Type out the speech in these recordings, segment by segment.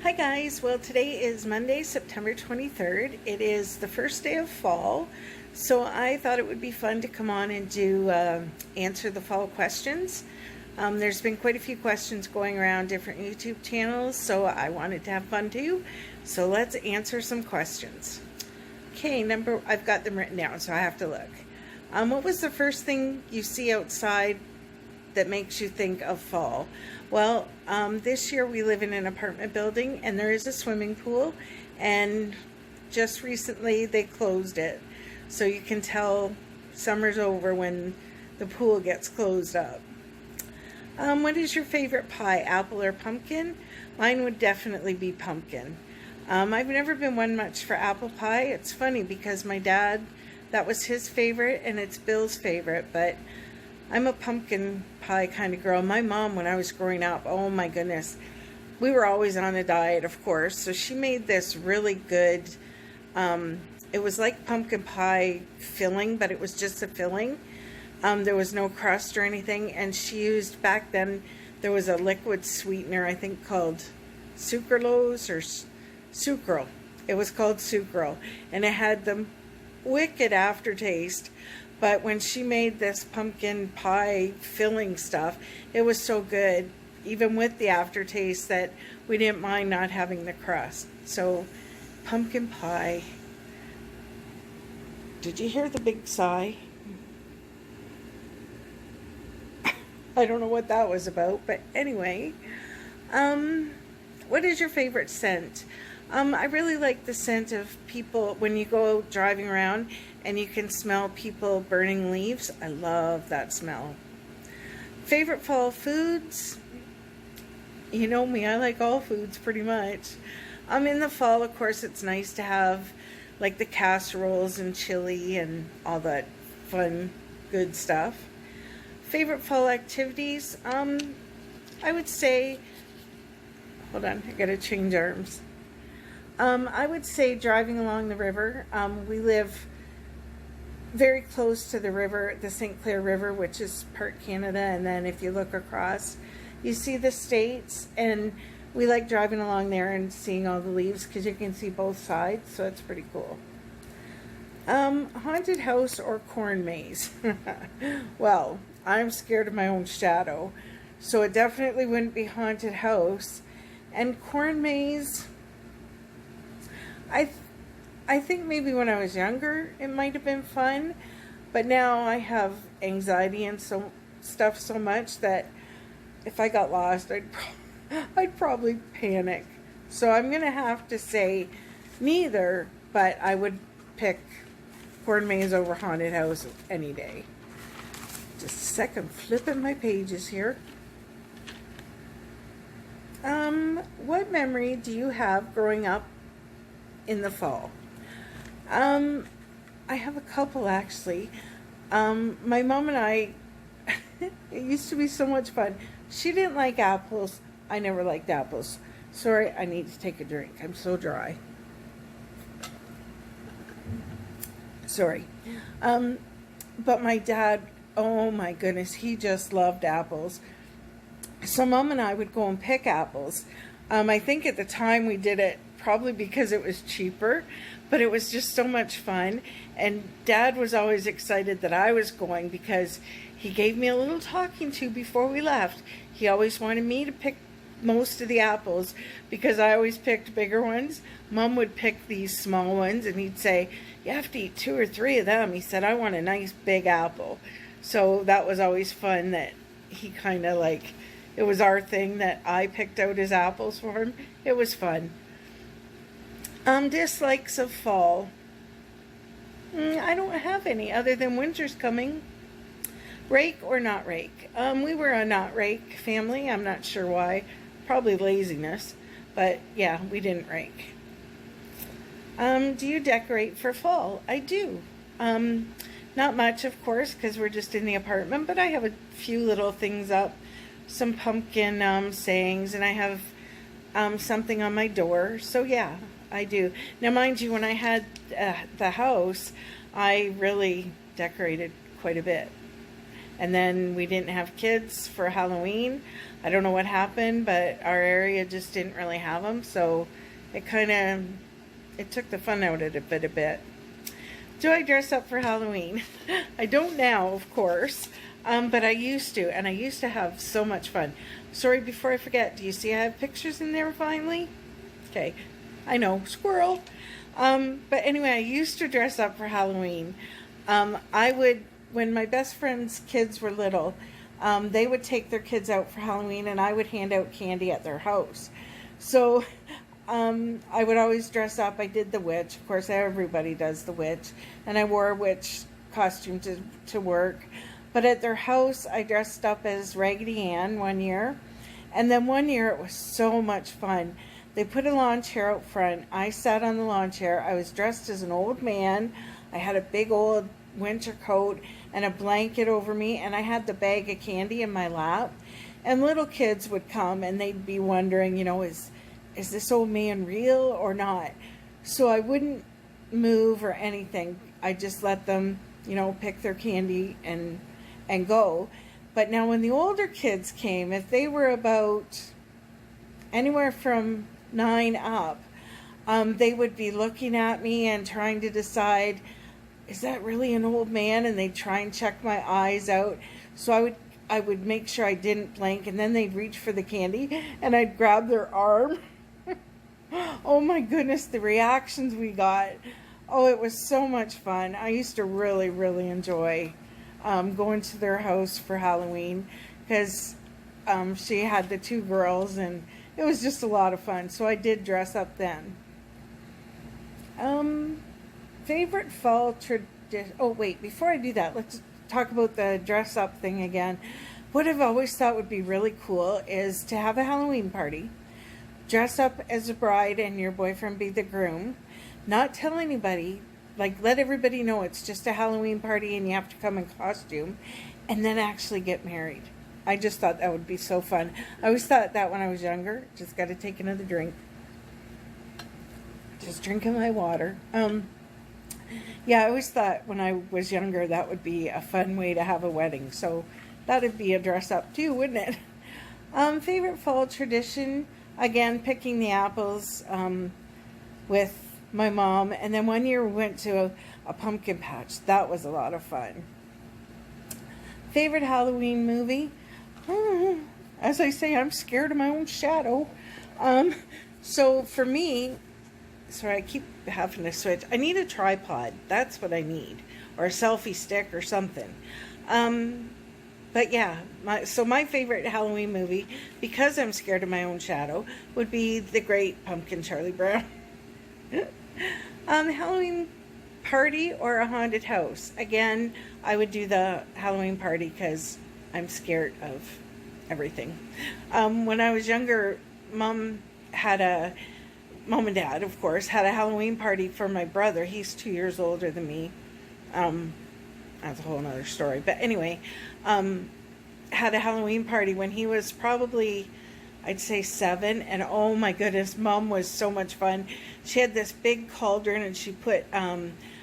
Hi guys, well today is Monday, September 23rd. It is the first day of fall, so I thought it would be fun to come on and do answer the fall questions. There's been quite a few questions going around different YouTube channels, so I wanted to have fun too. So let's answer some questions. Okay, I've got them written down, so I have to look. What was the first thing you see outside that makes you think of fall? Well, this year we live in an apartment building and there is a swimming pool, and just recently they closed it. So you can tell summer's over when the pool gets closed up. What is your favorite pie, apple or pumpkin? Mine would definitely be pumpkin. I've never been one much for apple pie. It's funny because my dad, that was his favorite and it's Bill's favorite, but I'm a pumpkin pie kind of girl. My mom, when I was growing up, oh my goodness, we were always on a diet, of course. So she made this really good, it was like pumpkin pie filling, but it was just a filling. There was no crust or anything. And she used, back then, there was a liquid sweetener, I think called sucralose or sucral. It was called sucral. And it had the wicked aftertaste. But when she made this pumpkin pie filling stuff, it was so good, even with the aftertaste, that we didn't mind not having the crust. So, pumpkin pie. Did you hear the big sigh? I don't know what that was about, but anyway. What is your favorite scent? I really like the scent of people when you go driving around and you can smell people burning leaves. I love that smell. Favorite fall foods? You know me, I like all foods pretty much. In the fall, of course, it's nice to have like the casseroles and chili and all that fun, good stuff. Favorite fall activities? I would say, hold on, I gotta change arms. I would say driving along the river. We live very close to the river, the St. Clair River, which is part Canada, and then if you look across, you see the States, and we like driving along there and seeing all the leaves because you can see both sides, so it's pretty cool. Haunted house or corn maze? Well, I'm scared of my own shadow, so it definitely wouldn't be haunted house. And corn maze, I think maybe when I was younger it might have been fun, but now I have anxiety and so much that if I got lost, I'd probably panic. So I'm gonna have to say neither, but I would pick corn maze over haunted house any day. Just a second, flipping my pages here. What memory do you have growing up in the fall? I have a couple actually. My mom and I, it used to be so much fun. She didn't like apples. I never liked apples. Sorry, I need to take a drink. I'm so dry. Sorry. But my dad, oh my goodness, he just loved apples. So Mom and I would go and pick apples. I think at the time we did it probably because it was cheaper, but it was just so much fun. And Dad was always excited that I was going because he gave me a little talking to before we left. He always wanted me to pick most of the apples because I always picked bigger ones. Mom would pick these small ones and he'd say, you have to eat 2 or 3 of them. He said, I want a nice big apple. So that was always fun that he kind of like, it was our thing that I picked out his apples for him. It was fun. Dislikes of fall. I don't have any other than winter's coming. Rake or not rake? We were a not rake family. I'm not sure why. Probably laziness. But yeah, we didn't rake. Do you decorate for fall? I do. Not much, of course, because we're just in the apartment, but I have a few little things up. Some pumpkin sayings, and I have something on my door. So yeah, I do. Now, mind you, when I had the house, I really decorated quite a bit. And then we didn't have kids for Halloween. I don't know what happened, but our area just didn't really have them, so it took the fun out of it a bit. Do I dress up for Halloween? I don't now, of course, but I used to, and I used to have so much fun. Sorry, before I forget, do you see I have pictures in there finally? Okay, I know, squirrel. But anyway, I used to dress up for Halloween. When my best friend's kids were little, they would take their kids out for Halloween, and I would hand out candy at their house. So I would always dress up. I did the witch. Of course, everybody does the witch. And I wore a witch costume to work. But at their house, I dressed up as Raggedy Ann one year. And then one year, it was so much fun. They put a lawn chair out front. I sat on the lawn chair. I was dressed as an old man. I had a big old winter coat and a blanket over me. And I had the bag of candy in my lap. And little kids would come and they'd be wondering, is this old man real or not? So I wouldn't move or anything. I just let them, pick their candy and go. But now when the older kids came, if they were about anywhere from 9 up, they would be looking at me and trying to decide, is that really an old man? And they'd try and check my eyes out. So I would make sure I didn't blink, and then they'd reach for the candy and I'd grab their arm. Oh my goodness, the reactions we got. Oh, it was so much fun. I used to really, really enjoy going to their house for Halloween because she had the 2 girls and it was just a lot of fun. So I did dress up then. Favorite fall tradition. Oh wait, before I do that, let's talk about the dress up thing again. What I've always thought would be really cool is to have a Halloween party. Dress up as a bride and your boyfriend be the groom. Not tell anybody, let everybody know it's just a Halloween party and you have to come in costume, and then actually get married. I just thought that would be so fun. I always thought that when I was younger. Just got to take another drink. Just drinking my water. Yeah, I always thought when I was younger that would be a fun way to have a wedding. So that'd be a dress up too, wouldn't it? Favorite fall tradition? Again, picking the apples with my mom. And then one year we went to a pumpkin patch. That was a lot of fun. Favorite Halloween movie? As I say, I'm scared of my own shadow. So for me, sorry, I keep having to switch. I need a tripod. That's what I need. Or a selfie stick or something. But yeah, my favorite Halloween movie, because I'm scared of my own shadow, would be The Great Pumpkin, Charlie Brown. Halloween party or a haunted house? Again, I would do the Halloween party because I'm scared of everything. When I was younger, Mom and Dad, of course, had a Halloween party for my brother. He's 2 years older than me. That's a whole nother story. But anyway, had a Halloween party when he was probably, I'd say 7. And oh my goodness, Mom was so much fun. She had this big cauldron and she put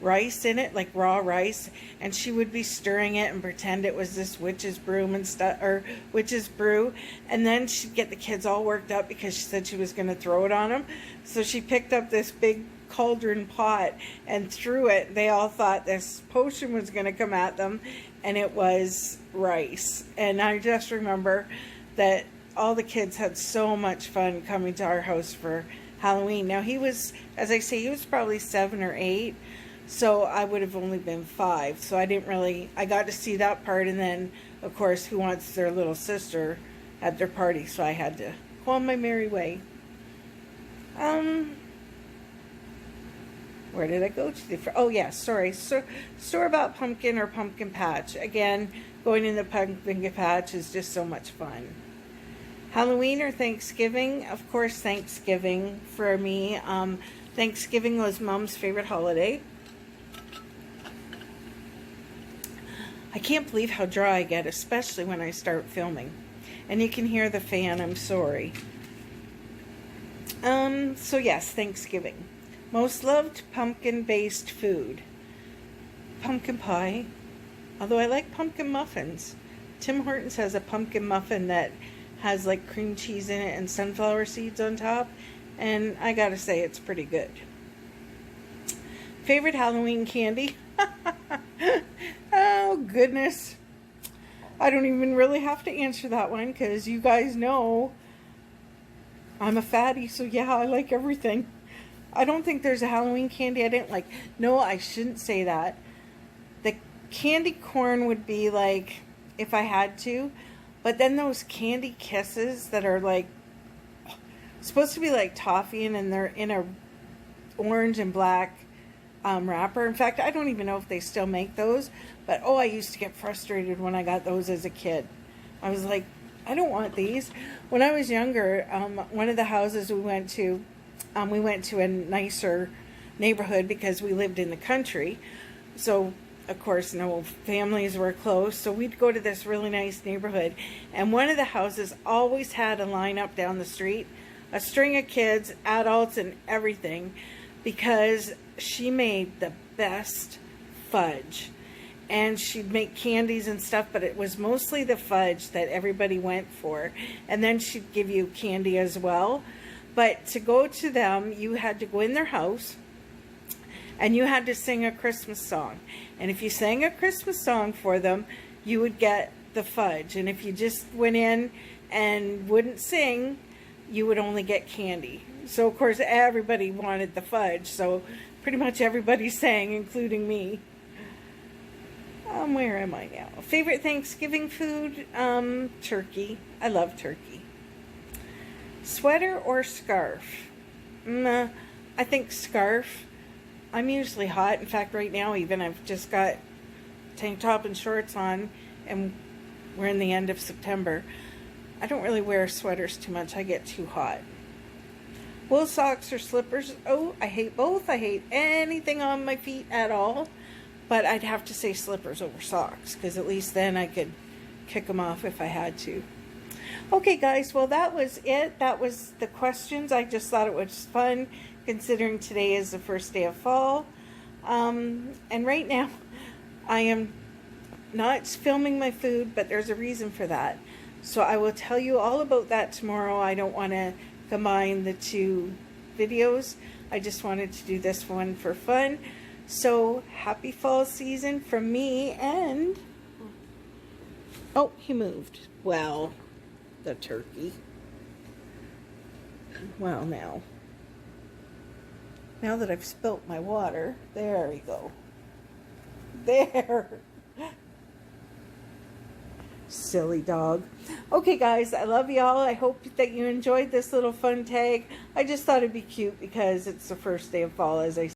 rice in it, like raw rice. And she would be stirring it and pretend it was this witch's broom and stuff, or witch's brew. And then she'd get the kids all worked up because she said she was going to throw it on them. So she picked up this big cauldron pot and threw it. They all thought this potion was going to come at them, and it was rice. And I just remember that all the kids had so much fun coming to our house for Halloween. Now he was, as I say, he was probably 7 or 8, so I would have only been 5. So I got to see that part, and then of course Who Wants Their Little Sister at their party, so I had to go on my merry way. Where did I go to? Oh, yeah, sorry. Store-bought pumpkin or pumpkin patch. Again, going in the pumpkin patch is just so much fun. Halloween or Thanksgiving? Of course, Thanksgiving for me. Thanksgiving was Mom's favorite holiday. I can't believe how dry I get, especially when I start filming. And you can hear the fan, I'm sorry. So yes, Thanksgiving. Most loved pumpkin-based food. Pumpkin pie. Although I like pumpkin muffins. Tim Hortons has a pumpkin muffin that has like cream cheese in it and sunflower seeds on top, and I gotta say it's pretty good. Favorite Halloween candy? Oh goodness. I don't even really have to answer that one because you guys know I'm a fatty, so yeah, I like everything. I don't think there's a Halloween candy I didn't like. No, I shouldn't say that. The candy corn would be like if I had to, but then those candy kisses that are like supposed to be like toffee and they're in a orange and black wrapper. In fact, I don't even know if they still make those, but oh, I used to get frustrated when I got those as a kid. I was like, I don't want these. When I was younger, one of the houses we went to a nicer neighborhood because we lived in the country. So, of course, no families were close. So we'd go to this really nice neighborhood. And one of the houses always had a lineup down the street, a string of kids, adults, and everything, because she made the best fudge. And she'd make candies and stuff, but it was mostly the fudge that everybody went for. And then she'd give you candy as well. But to go to them, you had to go in their house and you had to sing a Christmas song. And if you sang a Christmas song for them, you would get the fudge. And if you just went in and wouldn't sing, you would only get candy. So, of course, everybody wanted the fudge. So pretty much everybody sang, including me. Where am I now? Favorite Thanksgiving food? Turkey. I love turkey. Sweater or scarf? I think scarf. I'm usually hot. In fact, right now even I've just got tank top and shorts on, and we're in the end of September. I don't really wear sweaters too much. I get too hot. Wool socks or slippers? Oh, I hate both. I hate anything on my feet at all. But I'd have to say slippers over socks, because at least then I could kick them off if I had to. Okay, guys, well, that was it. That was the questions. I just thought it was fun, considering today is the first day of fall. And right now, I am not filming my food, but there's a reason for that. So I will tell you all about that tomorrow. I don't want to combine the two videos. I just wanted to do this one for fun. So, happy fall season from me, and oh, he moved. Well, the turkey. Well, now that I've spilt my water, there we go. There. Silly dog. Okay, guys, I love y'all. I hope that you enjoyed this little fun tag. I just thought it'd be cute because it's the first day of fall, as I